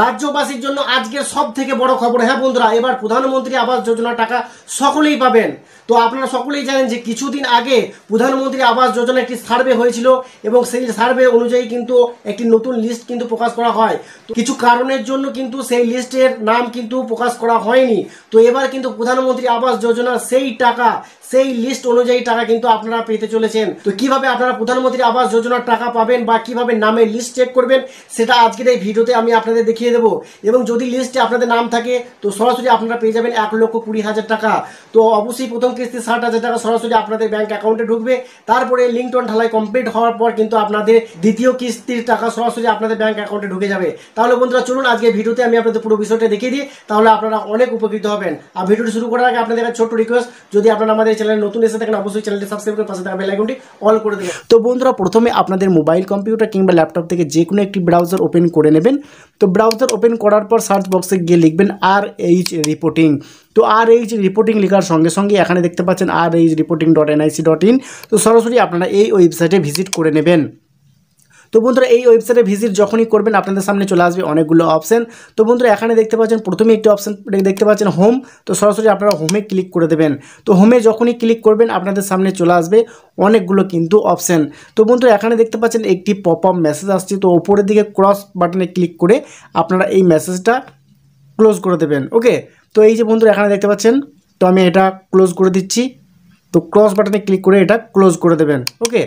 রাজ্যবাসীর জন্য আজকের সব থেকে বড় খবর। হ্যাঁ বন্ধুরা, এবার প্রধানমন্ত্রী আবাস যোজনার টাকা সকলেই পাবেন। তো আপনারা সকলেই জানেন যে কিছুদিন আগে প্রধানমন্ত্রী আবাস যোজনা একটি সার্ভে হয়েছিল এবং সেই সার্ভে অনুযায়ী কিন্তু একটি নতুন লিস্ট কিন্তু প্রকাশ করা হয়। তো কিছু কারণের জন্য কিন্তু সেই লিস্টের নাম কিন্তু প্রকাশ করা হয়নি। তো এবার কিন্তু প্রধানমন্ত্রী আবাস যোজনার সেই টাকা, সেই লিস্ট অনুযায়ী টাকা কিন্তু আপনারা পেতে চলেছেন। তো কিভাবে আপনারা প্রধানমন্ত্রী আবাস যোজনার টাকা পাবেন বা কিভাবে নামের লিস্ট চেক করবেন সেটা আজকের এই ভিডিওতে আমি আপনাদের দেখিয়ে দেবো। এবং যদি লিস্টে আপনাদের নাম থাকে তো সরাসরি আপনারা পেয়ে যাবেন 1,20,000 টাকা। তো অবশ্যই প্রথম কিস্তি 60,000 টাকা সরাসরি আপনাদের ব্যাংক অ্যাকাউন্টে ঢুকবে। তারপরে লিঙ্কটন ঢালাই কমপ্লিট হওয়ার পর কিন্তু আপনাদের দ্বিতীয় কিস্তির টাকা সরাসরি আপনাদের ব্যাংক অ্যাকাউন্টে ঢুকে যাবে। তাহলে বন্ধুরা চলুন আজকে ভিডিওতে আমি আপনাদের পুরো বিষয়টা দেখিয়ে দিই, তাহলে আপনারা অনেক উপকৃত হবেন। আর ভিডিওটি শুরু করার আগে আপনাদের একটা ছোট্ট রিকোয়েস্ট, যদি আপনারা আমাদের চ্যানেলে নতুন এসে থাকেন অবশ্যই চ্যানেলটি সাবস্ক্রাইব করে পাশে থাকা বেল আইকনটি অল করে দেবেন। তো বন্ধুরা প্রথমে আপনাদের মোবাইল কম্পিউটার কিংবা ল্যাপটপ থেকে যে কোনো একটি ব্রাউজার ওপেন করে নেবেন। তো ব্রাউজার ওপেন করার পর সার্চ বক্সে গিয়ে লিখবেন RH রিপোর্টিং। তো RH রিপোর্টিং লেখার সঙ্গে সঙ্গে এখানে দেখতে পাচ্ছেন rhreporting.nic.in। তো সরাসরি আপনারা এই ওয়েবসাইটে ভিজিট করে নেবেন। তো বন্ধুরা এই ওয়েবসাইটে ভিজিট যখনই করবেন আপনাদের সামনে চলে আসবে অনেকগুলো অপশন। তো বন্ধুরা এখানে দেখতে পাচ্ছেন প্রথমে একটি অপশন দেখতে পাচ্ছেন হোম। তো সরাসরি আপনারা হোমে ক্লিক করে দেবেন। তো হোমে যখনই ক্লিক করবেন আপনাদের সামনে চলে আসবে অনেকগুলো কিন্তু অপশন। তো বন্ধুরা এখানে দেখতে পাচ্ছেন একটি পপ আপ মেসেজ আসছে। তো ওপরের দিকে ক্রস বাটনে ক্লিক করে আপনারা এই মেসেজটা ক্লোজ করে দেবেন। ওকে, তো এই যে বন্ধুরা এখানে দেখতে পাচ্ছেন, তো আমি এটা ক্লোজ করে দিচ্ছি। তো ক্রস বাটনে ক্লিক করে এটা ক্লোজ করে দেবেন। ওকে,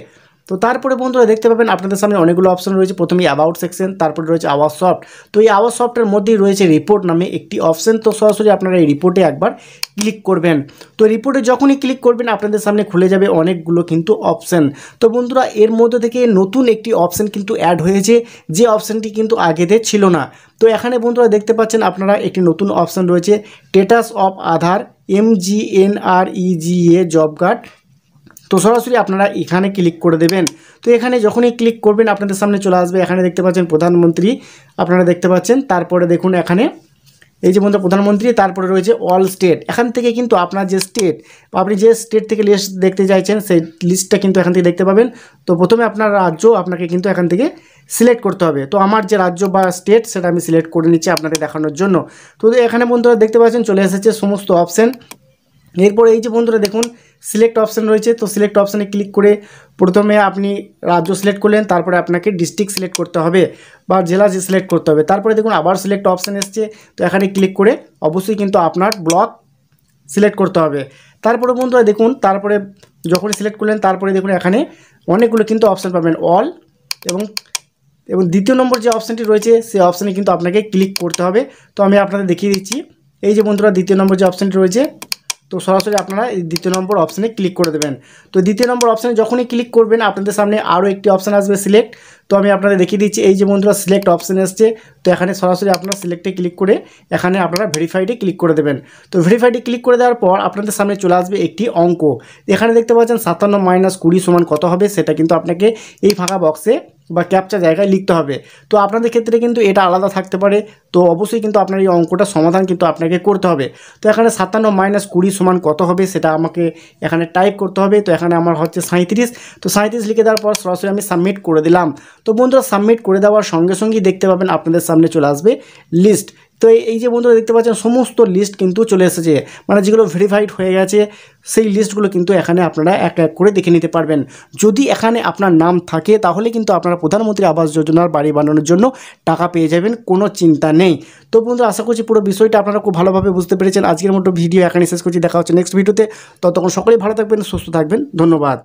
তো তারপরে বন্ধুরা দেখতে পাবেন আপনাদের সামনে অনেকগুলো অপশন রয়েছে। প্রথমে অ্যাবাউট সেকশন, তারপরে রয়েছে আওয়ার সফট। তো এই আওয়ার সফটের মধ্যেই রয়েছে রিপোর্ট নামে একটি অপশন। তো সরাসরি আপনারা এই রিপোর্টে একবার ক্লিক করবেন। তো রিপোর্টে যখনই ক্লিক করবেন আপনাদের সামনে খুলে যাবে অনেকগুলো কিন্তু অপশন। তো বন্ধুরা এর মধ্যে থেকে নতুন একটি অপশন কিন্তু অ্যাড হয়েছে, যে অপশনটি কিন্তু আগেতে ছিল না। তো এখানে বন্ধুরা দেখতে পাচ্ছেন আপনারা একটি নতুন অপশন রয়েছে status of Aadhaar MGNREGA job card. তো সরাসরি আপনারা এখানে ক্লিক করে দেবেন। তো এখানে যখনই ক্লিক করবেন আপনাদের সামনে চলে আসবে, এখানে দেখতে পাচ্ছেন প্রধানমন্ত্রী আপনারা দেখতে পাচ্ছেন। তারপরে দেখুন এখানে এই যে বন্ধু প্রধানমন্ত্রী, তারপরে রয়েছে অল স্টেট। এখান থেকে কিন্তু আপনার যে স্টেট, আপনি যে স্টেট থেকে লিস্ট দেখতে চাইছেন সেই লিস্টটা কিন্তু এখান থেকে দেখতে পাবেন। তো প্রথমে আপনার রাজ্য আপনাকে কিন্তু এখান থেকে সিলেক্ট করতে হবে। তো আমার যে রাজ্য বা স্টেট সেটা আমি সিলেক্ট করে নিচ্ছি আপনাদের দেখানোর জন্য। তো এখানে বন্ধুরা দেখতে পাচ্ছেন চলে এসেছে সমস্ত অপশান। এরপরে এই যে বন্ধুরা দেখুন সিলেক্ট অপশান রয়েছে। তো সিলেক্ট অপশানে ক্লিক করে প্রথমে আপনি রাজ্য সিলেক্ট করলেন, তারপরে আপনাকে ডিস্ট্রিক্ট সিলেক্ট করতে হবে বা জেলা সিলেক্ট করতে হবে। তারপরে দেখুন আবার সিলেক্ট অপশান এসছে। তো এখানে ক্লিক করে অবশ্যই কিন্তু আপনার ব্লক সিলেক্ট করতে হবে। তারপরে বন্ধুরা দেখুন, তারপরে যখনই সিলেক্ট করলেন তারপরে দেখুন এখানে অনেকগুলো কিন্তু অপশান পাবেন অল, এবং দ্বিতীয় নম্বর যে অপশানটি রয়েছে সেই অপশানে কিন্তু আপনাকে ক্লিক করতে হবে। তো আমি আপনাদের দেখিয়ে দিচ্ছি। এই যে বন্ধুরা দ্বিতীয় নম্বর যে অপশানটি রয়েছে, তো সরাসরি আপনারা এই দ্বিতীয় নম্বর অপশানে ক্লিক করে দেবেন। তো দ্বিতীয় নম্বর অপশানে যখনই ক্লিক করবেন আপনাদের সামনে আরও একটি অপশান আসবে সিলেক্ট। তো আমি আপনাদের দেখিয়ে দিচ্ছি। এই যে বন্ধুরা সিলেক্ট অপশান এসছে। তো এখানে সরাসরি আপনারা সিলেক্টে ক্লিক করে এখানে আপনারা ভেরিফাইডে ক্লিক করে দেবেন। তো ভেরিফাইডে ক্লিক করে দেওয়ার পর আপনাদের সামনে চলে আসবে একটি অঙ্ক। এখানে দেখতে পাচ্ছেন 57 - 20 সমান কত হবে, সেটা কিন্তু আপনাকে এই ফাঁকা বক্সে বা ক্যাপচা জায়গায় লিখতে হবে। তো আপনাদের ক্ষেত্রে কিন্তু এটা আলাদা থাকতে পারে। তো অবশ্যই কিন্তু আপনার এই অঙ্কটা সমাধান কিন্তু আপনাকে করতে হবে। তো এখানে 57 - 20 সমান কত হবে সেটা আমাকে এখানে টাইপ করতে হবে। তো এখানে আমার হচ্ছে 37। তো 37 লিখে দেওয়ার পর সরাসরি আমি সাবমিট করে দিলাম। তো বন্ধুরা সাবমিট করে দেওয়ার সঙ্গে সঙ্গেই দেখতে পাবেন আপনাদের সামনে চলে আসবে লিস্ট। তো এই যে বন্ধুরা দেখতে পাচ্ছেন সমস্ত লিস্ট কিন্তু চলে এসেছে, মানে যেগুলো ভেরিফাইড হয়ে গেছে সেই লিস্টগুলো কিন্তু এখানে আপনারা এক এক করে দেখে নিতে পারবেন। যদি এখানে আপনার নাম থাকে তাহলে কিন্তু আপনারা প্রধানমন্ত্রী আবাস যোজনার বাড়ি বানানোর জন্য টাকা পেয়ে যাবেন, কোনো চিন্তা নেই। তো বন্ধুরা আশা করছি পুরো বিষয়টা আপনারা খুব ভালোভাবে বুঝতে পেরেছেন। আজকের মতো ভিডিও এখানে শেষ করছি, দেখা হচ্ছে নেক্সট ভিডিওতে। ততক্ষণ সকলেই ভালো থাকবেন, সুস্থ থাকবেন, ধন্যবাদ।